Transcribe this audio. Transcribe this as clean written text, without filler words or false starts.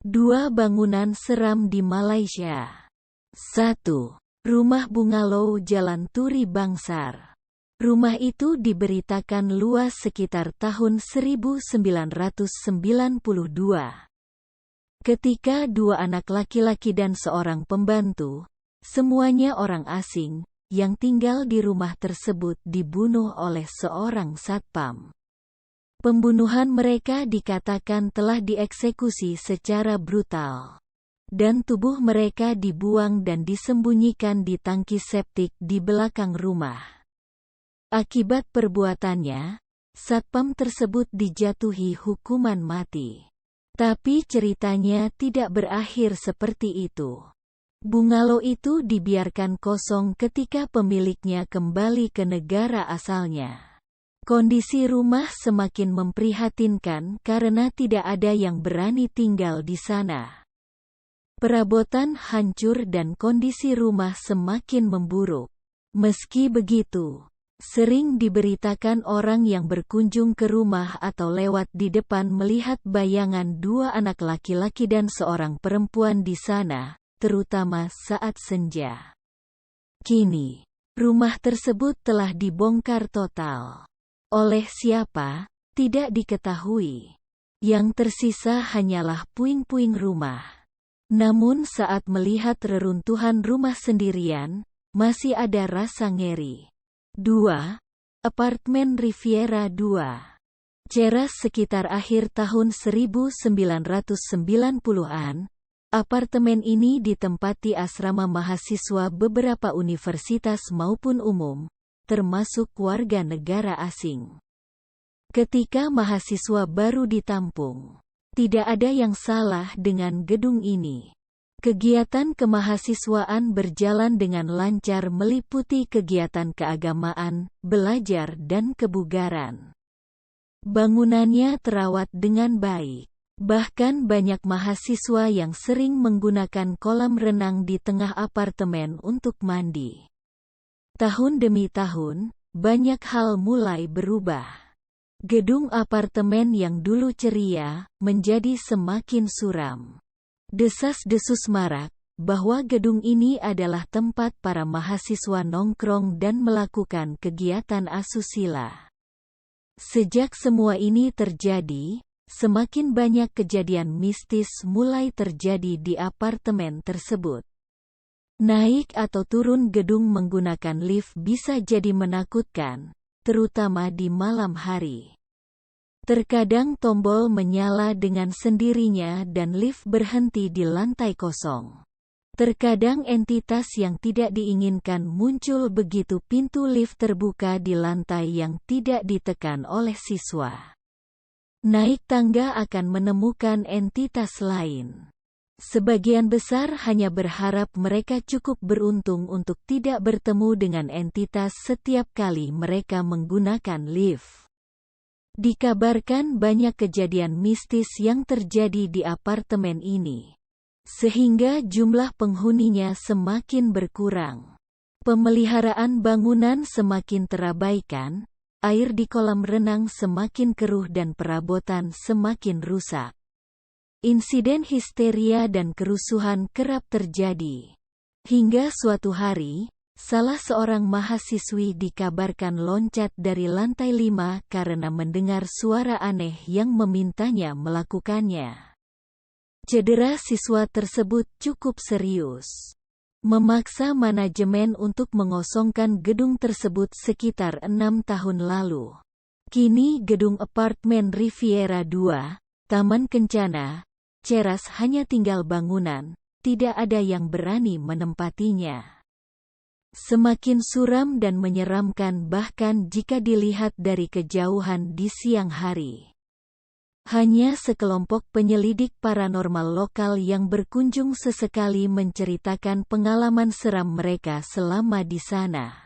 2 bangunan seram di Malaysia. 1. Rumah bungalow Jalan Turi Bangsar. Rumah itu diberitakan luas sekitar tahun 1992. Ketika 2 anak laki-laki dan seorang pembantu, semuanya orang asing, yang tinggal di rumah tersebut dibunuh oleh seorang satpam. Pembunuhan mereka dikatakan telah dieksekusi secara brutal. Dan tubuh mereka dibuang dan disembunyikan di tangki septik di belakang rumah. Akibat perbuatannya, satpam tersebut dijatuhi hukuman mati. Tapi ceritanya tidak berakhir seperti itu. Bungalow itu dibiarkan kosong ketika pemiliknya kembali ke negara asalnya. Kondisi rumah semakin memprihatinkan karena tidak ada yang berani tinggal di sana. Perabotan hancur dan kondisi rumah semakin memburuk. Meski begitu, sering diberitakan orang yang berkunjung ke rumah atau lewat di depan melihat bayangan 2 anak laki-laki dan seorang perempuan di sana, terutama saat senja. Kini, rumah tersebut telah dibongkar total. Oleh siapa, tidak diketahui. Yang tersisa hanyalah puing-puing rumah. Namun saat melihat reruntuhan rumah sendirian, masih ada rasa ngeri. 2. Apartemen Riviera 2. Ceras sekitar akhir tahun 1990-an, apartemen ini ditempati asrama mahasiswa beberapa universitas maupun umum, termasuk warga negara asing. Ketika mahasiswa baru ditampung, tidak ada yang salah dengan gedung ini. Kegiatan kemahasiswaan berjalan dengan lancar meliputi kegiatan keagamaan, belajar dan kebugaran. Bangunannya terawat dengan baik. Bahkan banyak mahasiswa yang sering menggunakan kolam renang di tengah apartemen untuk mandi. Tahun demi tahun, banyak hal mulai berubah. Gedung apartemen yang dulu ceria, menjadi semakin suram. Desas-desus marak, bahwa gedung ini adalah tempat para mahasiswa nongkrong dan melakukan kegiatan asusila. Sejak semua ini terjadi, semakin banyak kejadian mistis mulai terjadi di apartemen tersebut. Naik atau turun gedung menggunakan lift bisa jadi menakutkan, terutama di malam hari. Terkadang tombol menyala dengan sendirinya dan lift berhenti di lantai kosong. Terkadang entitas yang tidak diinginkan muncul begitu pintu lift terbuka di lantai yang tidak ditekan oleh siswa. Naik tangga akan menemukan entitas lain. Sebagian besar hanya berharap mereka cukup beruntung untuk tidak bertemu dengan entitas setiap kali mereka menggunakan lift. Dikabarkan banyak kejadian mistis yang terjadi di apartemen ini, sehingga jumlah penghuninya semakin berkurang. Pemeliharaan bangunan semakin terabaikan, air di kolam renang semakin keruh dan perabotan semakin rusak. Insiden histeria dan kerusuhan kerap terjadi. Hingga suatu hari, salah seorang mahasiswi dikabarkan loncat dari lantai 5 karena mendengar suara aneh yang memintanya melakukannya. Cedera siswa tersebut cukup serius. Memaksa manajemen untuk mengosongkan gedung tersebut sekitar 6 tahun lalu. Kini gedung apartemen Riviera 2, Taman Kencana, Ceras hanya tinggal bangunan, tidak ada yang berani menempatinya. Semakin suram dan menyeramkan bahkan jika dilihat dari kejauhan di siang hari. Hanya sekelompok penyelidik paranormal lokal yang berkunjung sesekali menceritakan pengalaman seram mereka selama di sana.